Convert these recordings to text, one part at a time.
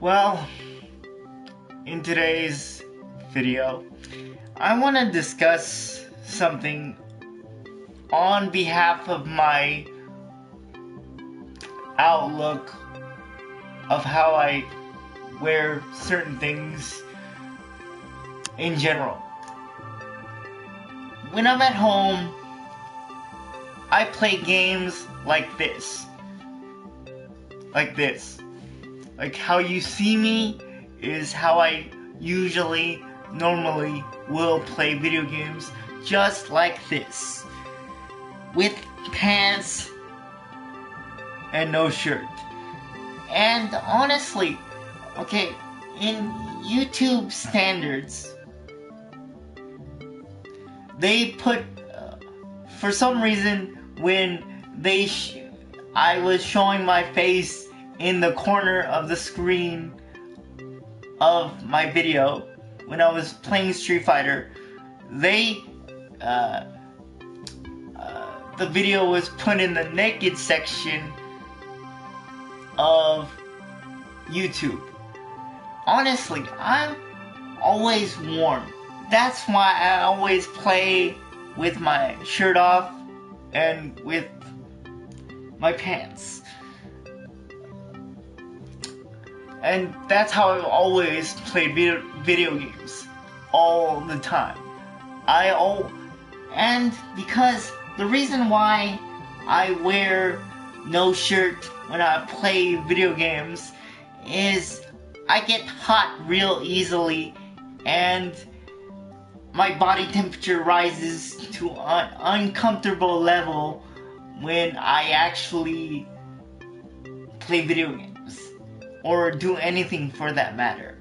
Well, in today's video, I want to discuss something on behalf of my outlook of how I wear certain things in general. When I'm at home, I play games like this. Like how you see me is how I normally will play video games, just like this. With pants and no shirt. And honestly, okay, in YouTube standards, they put, for some reason, when I was showing my face in the corner of the screen of my video when I was playing Street Fighter, the video was put in the naked section of YouTube. Honestly, I'm always warm. That's why I always play with my shirt off and with my pants. And that's how I've always played video games. All the time. And because the reason why I wear no shirt when I play video games is I get hot real easily and my body temperature rises to an uncomfortable level when I actually play video games or do anything for that matter.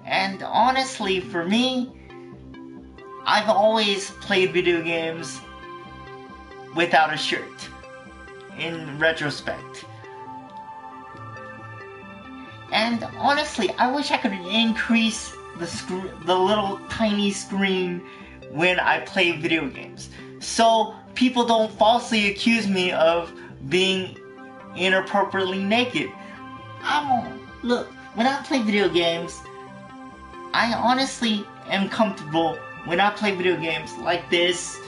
And honestly, for me, I've always played video games without a shirt, in retrospect. And honestly, I wish I could increase the little tiny screen when I play video games, so people don't falsely accuse me of being inappropriately naked. Look, when I play video games, I honestly am comfortable when I play video games like this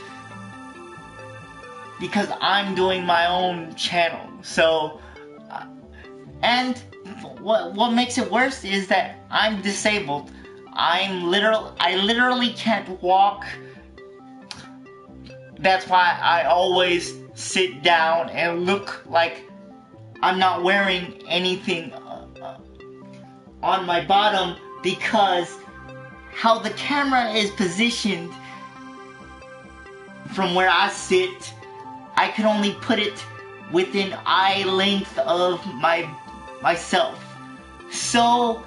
because I'm doing my own channel. So, and what makes it worse is that I'm disabled. I literally can't walk. That's why I always sit down and look like I'm not wearing anything on my bottom, because how the camera is positioned from where I sit, I can only put it within eye length of myself. So,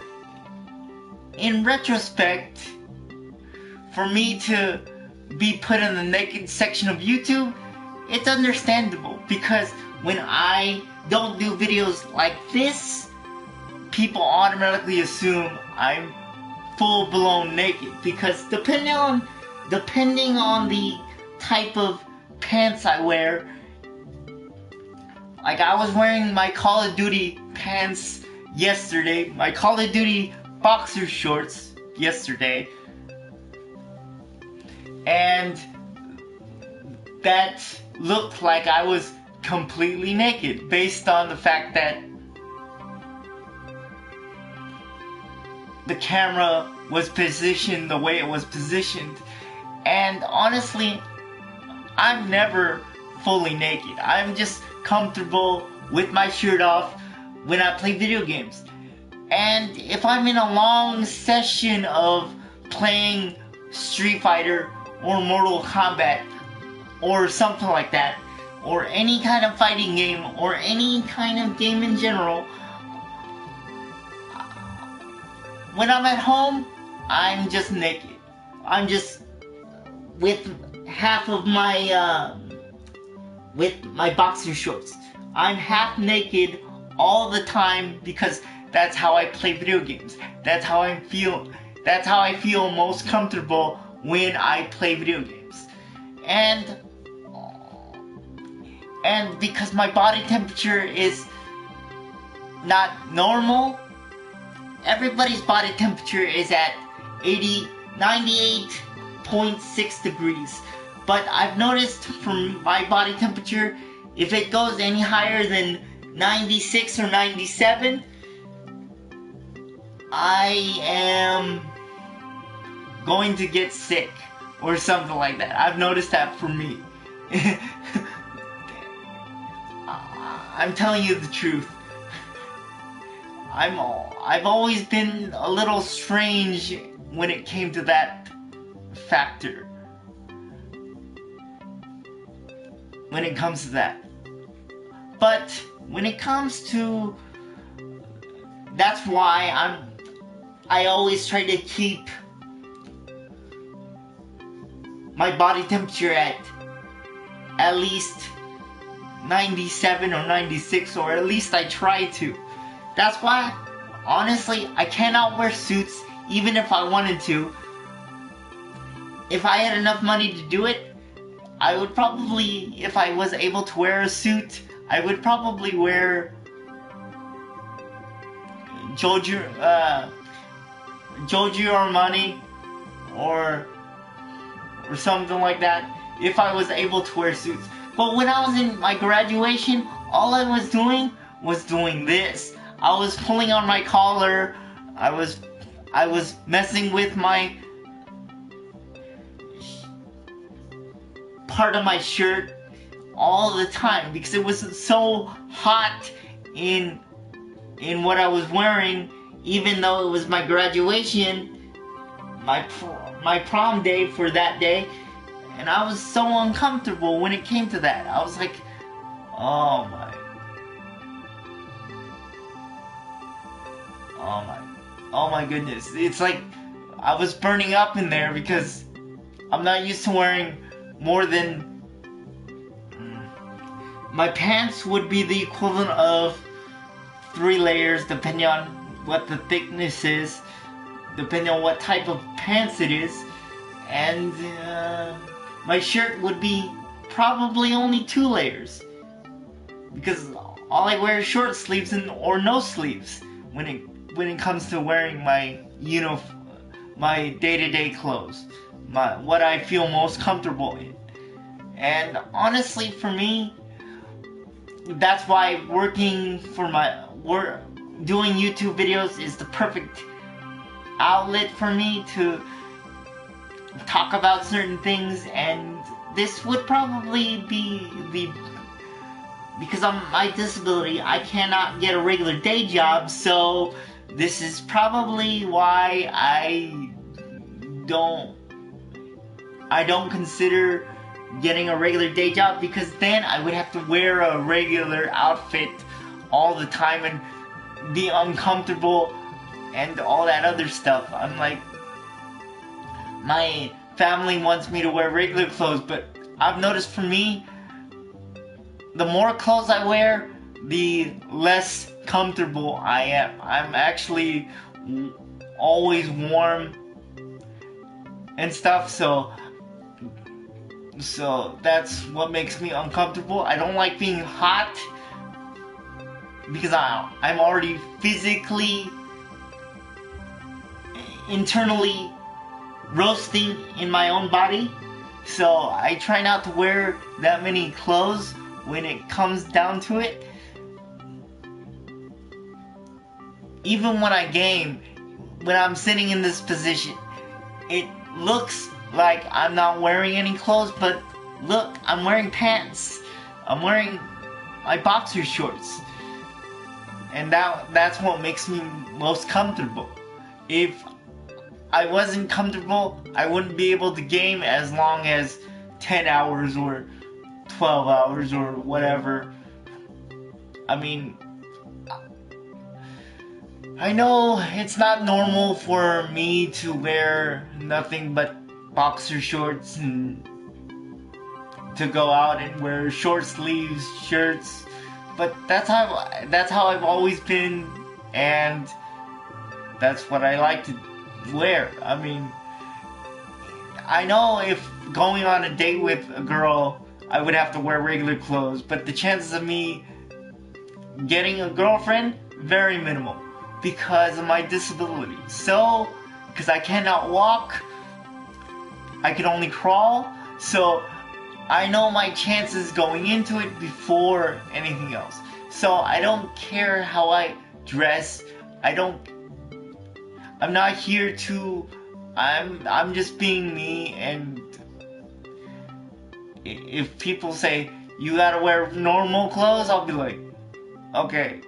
in retrospect, for me to be put in the naked section of YouTube, it's understandable, because when I don't do videos like this, people automatically assume I'm full-blown naked, because depending on the type of pants I wear, like I was wearing my Call of Duty pants yesterday, my Call of Duty boxer shorts yesterday, and that looked like I was completely naked based on the fact that the camera was positioned the way it was positioned. And honestly, I'm never fully naked. I'm just comfortable with my shirt off when I play video games. And if I'm in a long session of playing Street Fighter or Mortal Kombat or something like that, or any kind of fighting game or any kind of game in general, when I'm at home, I'm just naked. I'm just with half of my with my boxer shorts. I'm half naked all the time because that's how I play video games. That's how I feel. That's how I feel most comfortable when I play video games. And because my body temperature is not normal, everybody's body temperature is at 98.6 degrees. But I've noticed from my body temperature, if it goes any higher than 96 or 97, I am going to get sick or something like that. I've noticed that for me. I'm telling you the truth. I've always been a little strange when it came to that factor. When it comes to that. But when it comes to, that's why I always try to keep my body temperature at least 97 or 96, or at least I try to. That's why, honestly, I cannot wear suits even if I wanted to. If I had enough money to do it, I would probably, if I was able to wear a suit, I would probably wear Giorgio Armani or something like that, if I was able to wear suits. But when I was in my graduation, all I was doing this. I was pulling on my collar, I was messing with my part of my shirt all the time because it was so hot in what I was wearing, even though it was my graduation, my prom day for that day, and I was so uncomfortable when it came to that. I was like, oh my goodness. It's like I was burning up in there because I'm not used to wearing more than, my pants would be the equivalent of 3 layers depending on what the thickness is, depending on what type of pants it is, and my shirt would be probably only 2 layers because all I wear is short sleeves or no sleeves when it comes to wearing my my day-to-day clothes, what I feel most comfortable in. And honestly, for me, that's why doing YouTube videos is the perfect outlet for me to talk about certain things, and this would probably be because of my disability, I cannot get a regular day job, so this is probably why I don't consider getting a regular day job, because then I would have to wear a regular outfit all the time and be uncomfortable and all that other stuff. I'm like, my family wants me to wear regular clothes, but I've noticed for me, the more clothes I wear, the less comfortable I am. I'm actually always warm and stuff, so that's what makes me uncomfortable. I don't like being hot because I'm already physically, internally roasting in my own body, so I try not to wear that many clothes when it comes down to it. Even when I game, when I'm sitting in this position, it looks like I'm not wearing any clothes, but look, I'm wearing pants. I'm wearing my boxer shorts. And that's what makes me most comfortable. If I wasn't comfortable, I wouldn't be able to game as long as 10 hours or 12 hours or whatever. I mean, I know it's not normal for me to wear nothing but boxer shorts and to go out and wear short sleeves shirts, but that's how I've always been, and that's what I like to wear. I mean, I know if going on a date with a girl, I would have to wear regular clothes, but the chances of me getting a girlfriend, very minimal. because of my disability. So, because I cannot walk, I can only crawl, so I know my chances going into it before anything else. So I don't care how I dress. I'm not here to, I'm just being me. And if people say you gotta wear normal clothes, I'll be like, okay,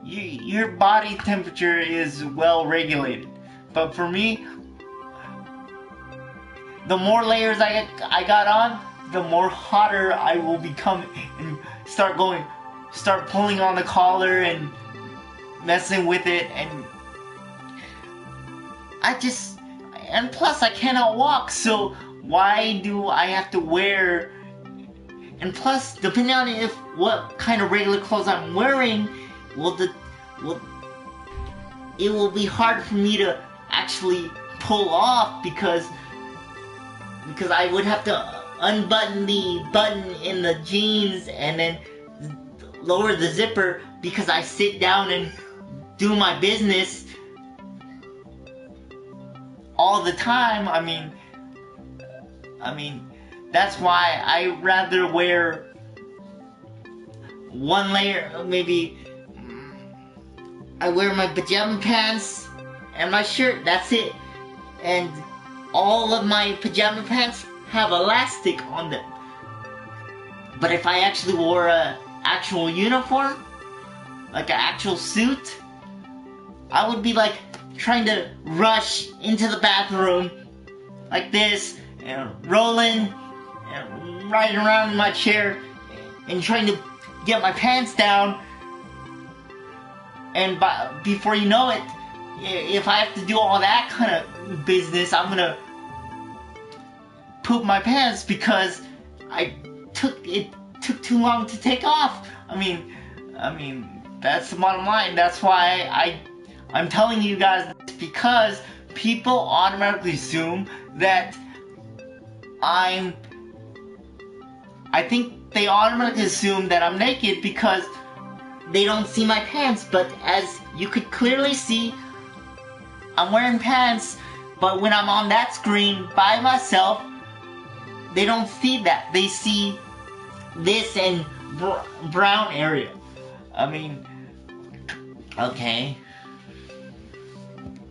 your body temperature is well regulated. But for me, the more layers I got on, the more hotter I will become, and start pulling on the collar and messing with it, and plus I cannot walk, so why do I have to wear? And plus, depending on what kind of regular clothes I'm wearing, it will be hard for me to actually pull off, because I would have to unbutton the button in the jeans and then lower the zipper, because I sit down and do my business all the time. I mean, that's why I rather wear one layer. Maybe I wear my pajama pants and my shirt, that's it. And all of my pajama pants have elastic on them. But if I actually wore an actual uniform, like an actual suit, I would be like trying to rush into the bathroom like this, and rolling and riding around in my chair and trying to get my pants down. And before you know it, if I have to do all that kind of business, I'm gonna poop my pants because it took too long to take off. I mean, that's the bottom line. That's why I'm telling you guys this, because people automatically assume that I think they automatically assume that I'm naked because they don't see my pants. But as you could clearly see, I'm wearing pants. But when I'm on that screen by myself, they don't see that. They see this and brown area. I mean, okay.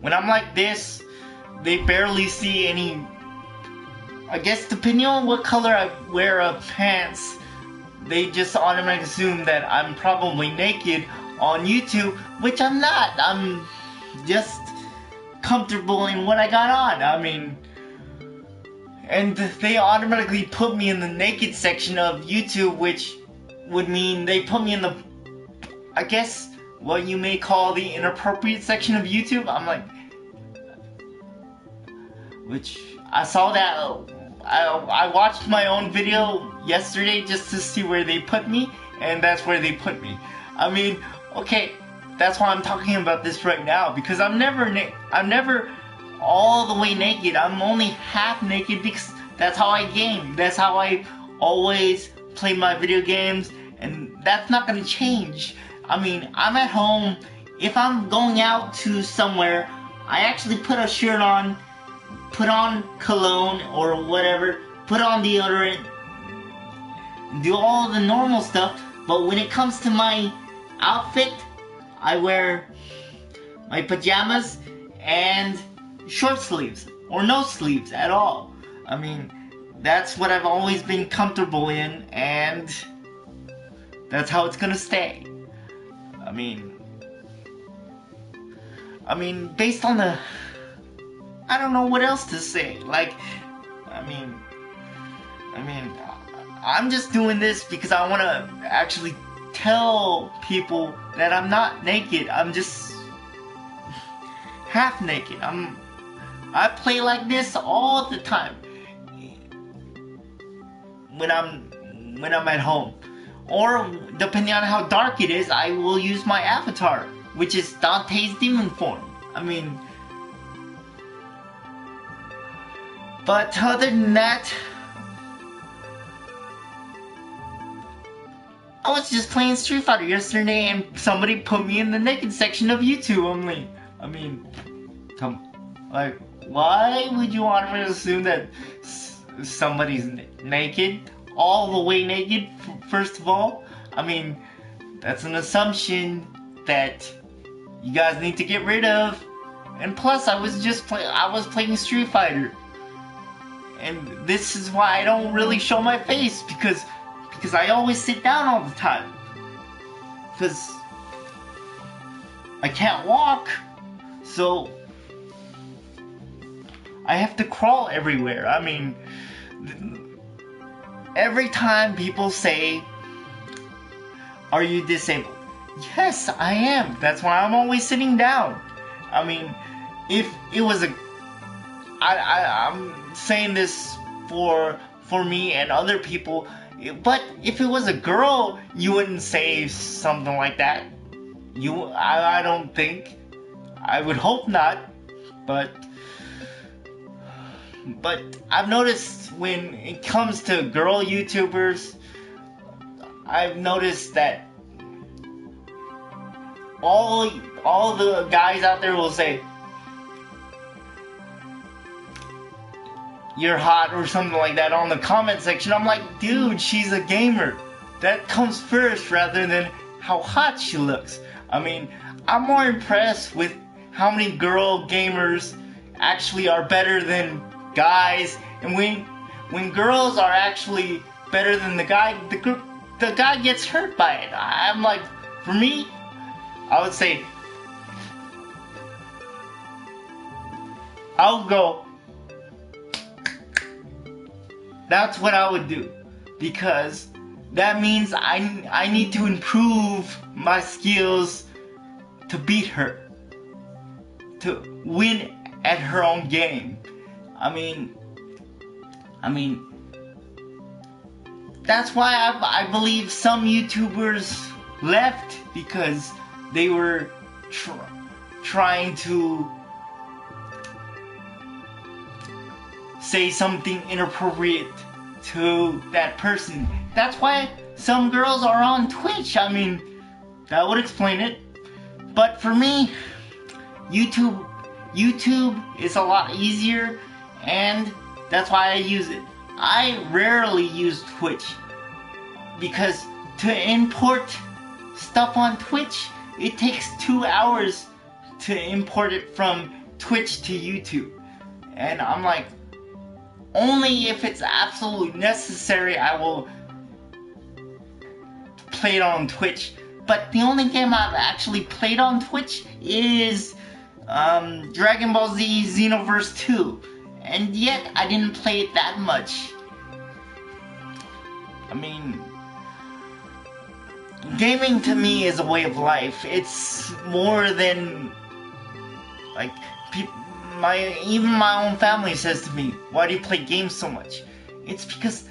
When I'm like this, they barely see any. I guess depending on what color I wear of pants, they just automatically assume that I'm probably naked on YouTube, which I'm not. I'm just comfortable in what I got on. I mean, and they automatically put me in the naked section of YouTube, which would mean they put me in the, I guess, what you may call the inappropriate section of YouTube. I'm like, which I saw that. I watched my own video yesterday just to see where they put me, and that's where they put me. I mean, okay, that's why I'm talking about this right now, because I'm never all the way naked. I'm only half naked because that's how I game. That's how I always play my video games, and that's not gonna change. I mean, I'm at home. If I'm going out to somewhere, I actually put a shirt on, put on cologne or whatever, put on deodorant, do all the normal stuff. But when it comes to my outfit, I wear my pajamas and short sleeves or no sleeves at all. I mean, that's what I've always been comfortable in, and that's how it's gonna stay. I mean, based on the, I don't know what else to say. Like, I'm just doing this because I want to actually tell people that I'm not naked. I'm just half naked. I play like this all the time when I'm at home. Or depending on how dark it is, I will use my avatar, which is Dante's demon form. I mean, but other than that, I was just playing Street Fighter yesterday and somebody put me in the naked section of YouTube only. I mean, like, why would you want me to assume that somebody's naked? All the way naked, first of all? I mean, that's an assumption that you guys need to get rid of. And plus, I was playing Street Fighter. And this is why I don't really show my face, because I always sit down all the time. Because I can't walk, so I have to crawl everywhere. I mean, every time people say, "Are you disabled?" Yes, I am. That's why I'm always sitting down. I mean, if it was I'm saying this for me and other people, but if it was a girl, you wouldn't say something like that. I don't think. I would hope not, but I've noticed when it comes to girl YouTubers, I've noticed that all the guys out there will say, "You're hot," or something like that on the comment section. I'm like, dude, she's a gamer. That comes first rather than how hot she looks. I mean, I'm more impressed with how many girl gamers actually are better than guys, and when girls are actually better than the guy, the guy gets hurt by it. I'm like, for me, I would say, I'll go. That's what I would do, because that means I need to improve my skills to beat her, to win at her own game. I mean, that's why I believe some YouTubers left, because they were trying to say something inappropriate to that person. That's why some girls are on Twitch. I mean, that would explain it. But for me, YouTube is a lot easier, and that's why I use it. I rarely use Twitch, because to import stuff on Twitch, it takes 2 hours to import it from Twitch to YouTube. And I'm like, only if it's absolutely necessary I will play it on Twitch. But the only game I've actually played on Twitch is Dragon Ball Z Xenoverse 2. And yet, I didn't play it that much. I mean, gaming to me is a way of life. It's more than, like, even my own family says to me, "Why do you play games so much?" It's because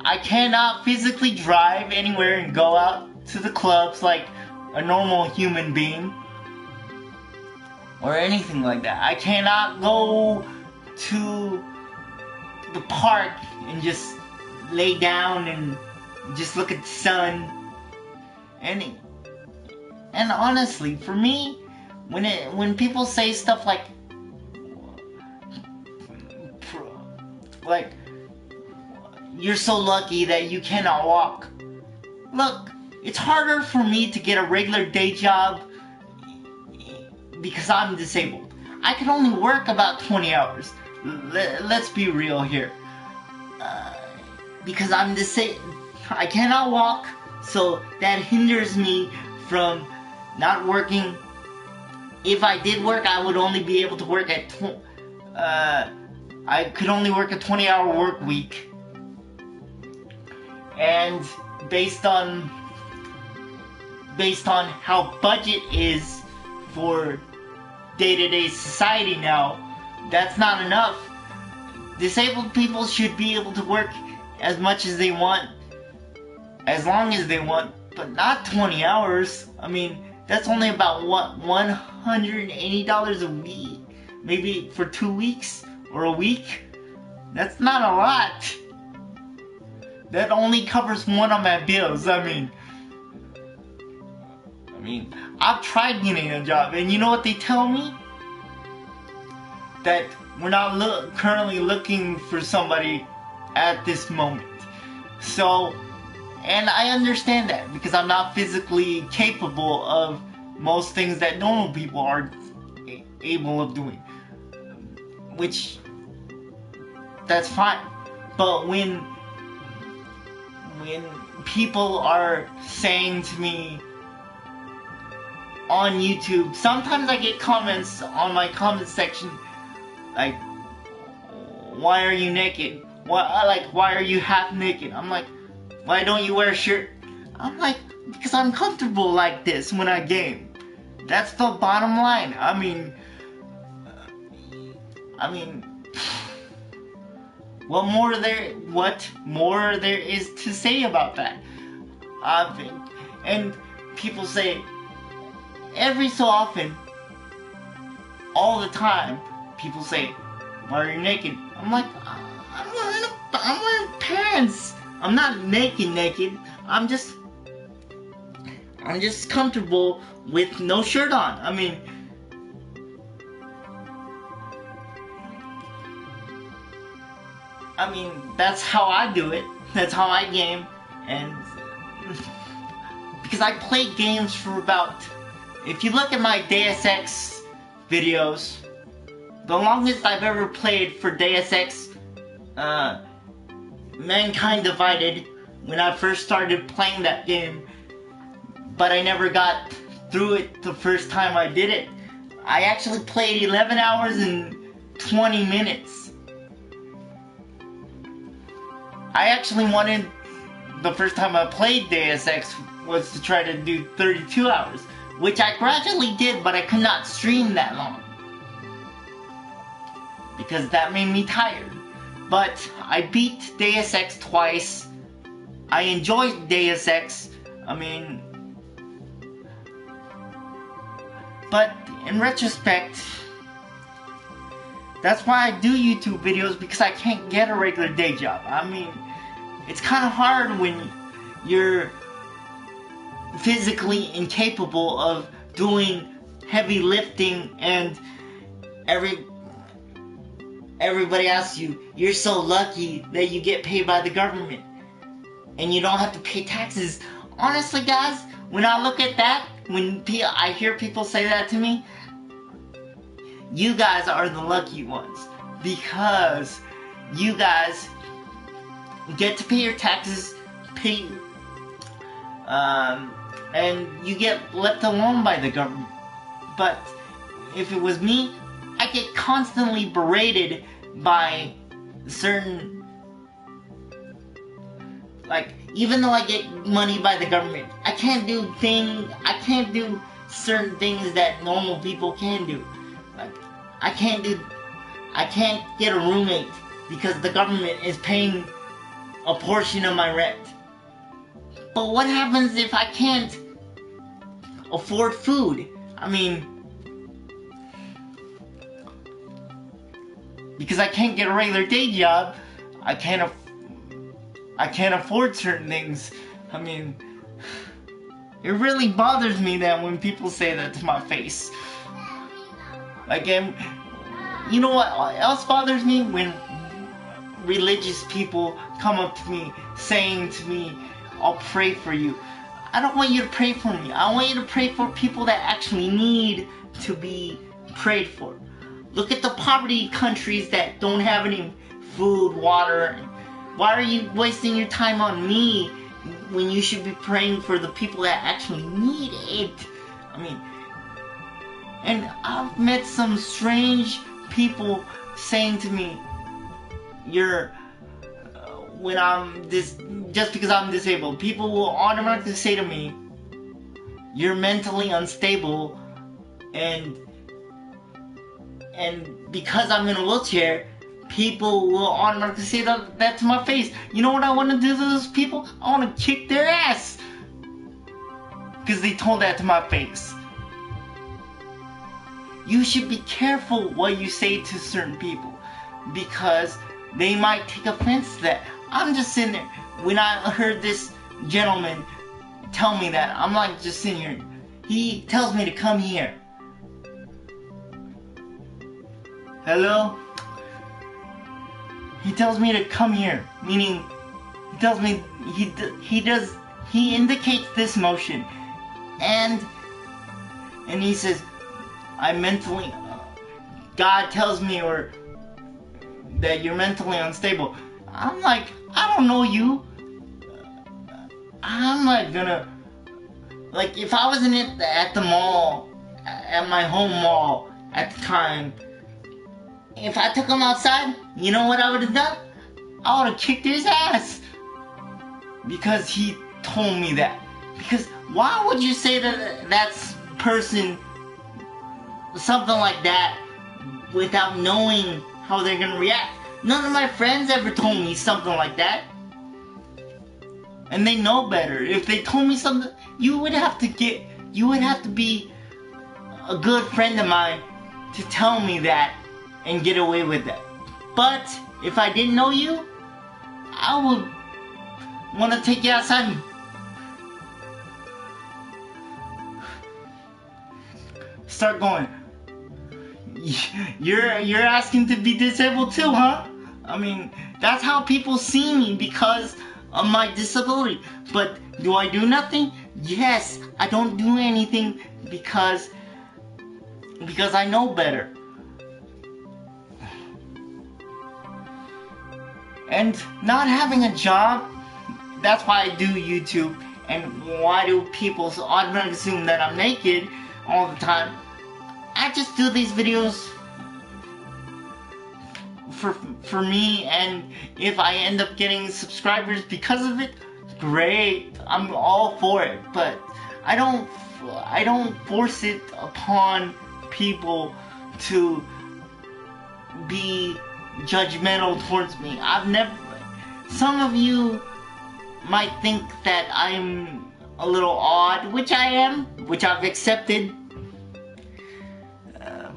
I cannot physically drive anywhere and go out to the clubs like a normal human being, or anything like that. I cannot go to the park and just lay down and just look at the sun. And honestly, for me, when people say stuff like "You're so lucky that you cannot walk," look, it's harder for me to get a regular day job because I'm disabled. I can only work about 20 hours. Let's be real here. Because I'm disabled, I cannot walk, so that hinders me from not working. If I did work, I would only be able to work at I could only work a 20-hour work week. And based on how budget is for day-to-day society now, that's not enough. Disabled people should be able to work as much as they want, as long as they want, but not 20 hours. I mean, that's only about, what, $180 a week? Maybe for 2 weeks or a week? That's not a lot. That only covers one of my bills. I mean, mean, I've tried getting a job, and you know what they tell me? That we're not currently looking for somebody at this moment. So, and I understand that because I'm not physically capable of most things that normal people are able of doing. Which, that's fine. But when people are saying to me on YouTube, sometimes I get comments on my comment section like, why are you naked? Why are you half naked? I'm like, why don't you wear a shirt? I'm like, because I'm comfortable like this when I game. That's the bottom line. I mean, what more there is to say about that? And people say every so often, all the time, people say, why are you naked? I'm like, I'm wearing pants. I'm not naked. I'm just comfortable with no shirt on. I mean, that's how I do it. That's how I game. And because I play games for about, if you look at my Deus Ex videos, the longest I've ever played for Deus Ex, Mankind Divided, when I first started playing that game, but I never got through it the first time I did it. I actually played 11 hours and 20 minutes. I actually wanted, the first time I played Deus Ex was to try to do 32 hours, which I gradually did, but I could not stream that long, because that made me tired. But I beat Deus Ex twice. I enjoyed Deus Ex. But in retrospect, that's why I do YouTube videos, because I can't get a regular day job. It's kind of hard when you're physically incapable of doing heavy lifting and everybody asks you, you're so lucky that you get paid by the government and you don't have to pay taxes. Honestly, guys, when I look at that, when I hear people say that to me, you guys are the lucky ones, because you guys get to pay your taxes, and you get left alone by the government. But if it was me, I get constantly berated by certain, even though I get money by the government, I can't do certain things that normal people can do. I can't get a roommate because the government is paying a portion of my rent. But what happens if I can't afford food? Because I can't get a regular day job, I can't afford certain things. It really bothers me that when people say that to my face. You know what else bothers me? When religious people come up to me saying to me, I'll pray for you. I don't want you to pray for me. I want you to pray for people that actually need to be prayed for. Look at the poverty countries that don't have any food, water. Why are you wasting your time on me when you should be praying for the people that actually need it? And I've met some strange people saying to me, just because I'm disabled, people will automatically say to me, you're mentally unstable, and because I'm in a wheelchair, people will automatically say that to my face. You know what I want to do to those people? I want to kick their ass, because they told that to my face. You should be careful what you say to certain people, because they might take offense to that. I'm just sitting there. When I heard this gentleman tell me that, I'm just sitting here. He tells me to come here. Hello? He tells me to come here, meaning he tells me he indicates this motion, and he says God tells me or that you're mentally unstable. I'm like, I don't know you. I'm not gonna, like, if I wasn't at the mall, at my home mall at the time, if I took him outside, you know what I would have done? I would have kicked his ass. Because he told me that. Because why would you say that person something like that without knowing how they're gonna react? None of my friends ever told me something like that. And they know better. If they told me something, you would have to be a good friend of mine to tell me that and get away with that. But if I didn't know you, I would want to take you outside. Start going. You're asking to be disabled too, huh? I mean, that's how people see me because of my disability. But do I do nothing? Yes, I don't do anything because I know better. And not having a job, that's why I do YouTube. And why do people automatically assume that I'm naked all the time? I just do these videos for me, and if I end up getting subscribers because of it, great. I'm all for it. But I don't force it upon people to be judgmental towards me. Some of you might think that I'm a little odd, which I am, which I've accepted,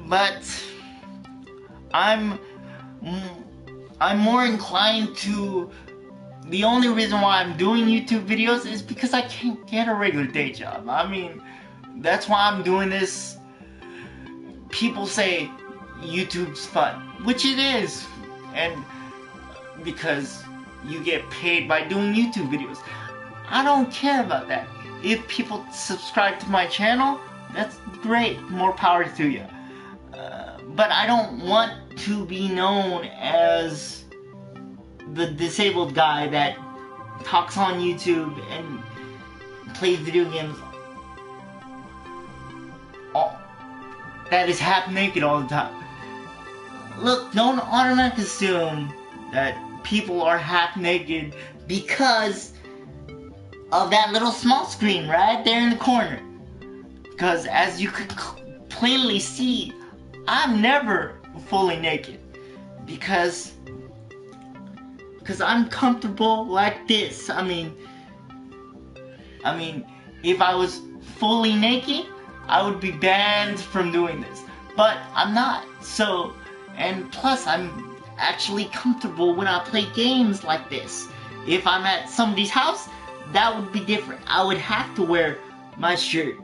but I'm more inclined to, the only reason why I'm doing YouTube videos is because I can't get a regular day job. I mean, that's why I'm doing this. People say YouTube's fun, which it is, and because you get paid by doing YouTube videos. I don't care about that. If people subscribe to my channel, that's great, more power to you. But I don't want to be known as the disabled guy that talks on YouTube and plays video games that is half naked all the time. Look, don't automatically assume that people are half naked because of that little small screen right there in the corner. Because as you could plainly see, I'm never fully naked because I'm comfortable like this. I mean, if I was fully naked, I would be banned from doing this. But I'm not. So, and plus I'm actually comfortable when I play games like this. If I'm at somebody's house, that would be different. I would have to wear my shirt.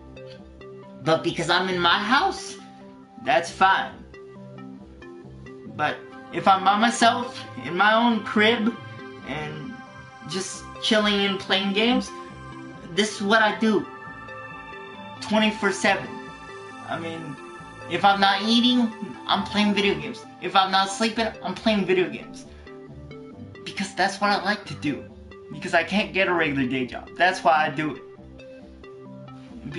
But because I'm in my house, that's fine. But if I'm by myself in my own crib and just chilling and playing games, this is what I do 24/7. I mean, if I'm not eating, I'm playing video games. If I'm not sleeping, I'm playing video games. Because that's what I like to do. Because I can't get a regular day job. That's why I do it. And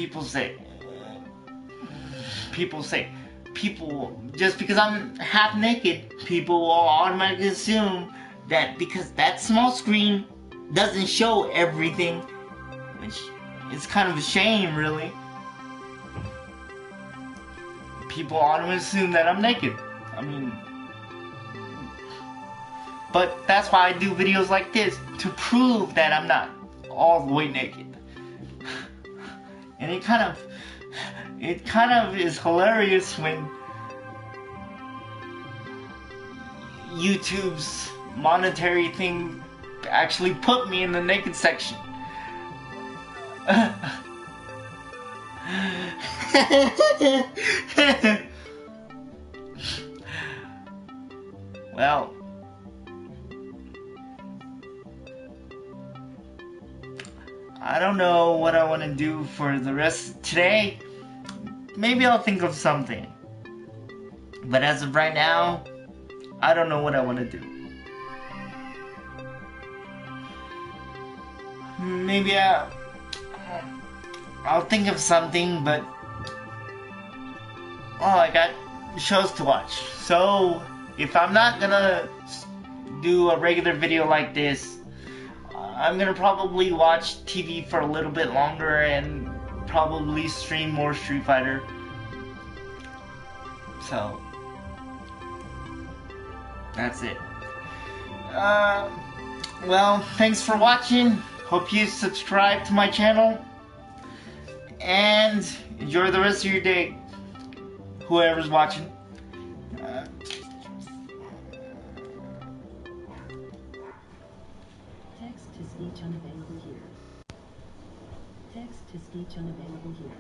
people, just because I'm half naked, people will automatically assume that because that small screen doesn't show everything, which is kind of a shame, really. People automatically assume that I'm naked. I mean, but that's why I do videos like this, to prove that I'm not all the way naked. And it kind of is hilarious when YouTube's monetary thing actually put me in the naked section. Well, I don't know what I want to do for the rest of today. Maybe I'll think of something. But as of right now, I don't know what I want to do. Maybe I'll think of something, but I got shows to watch. So if I'm not gonna do a regular video like this, I'm gonna probably watch TV for a little bit longer and probably stream more Street Fighter. So that's it. Well, thanks for watching. Hope you subscribe to my channel. And enjoy the rest of your day, whoever's watching. Text to speech unavailable here. Text to speech unavailable here.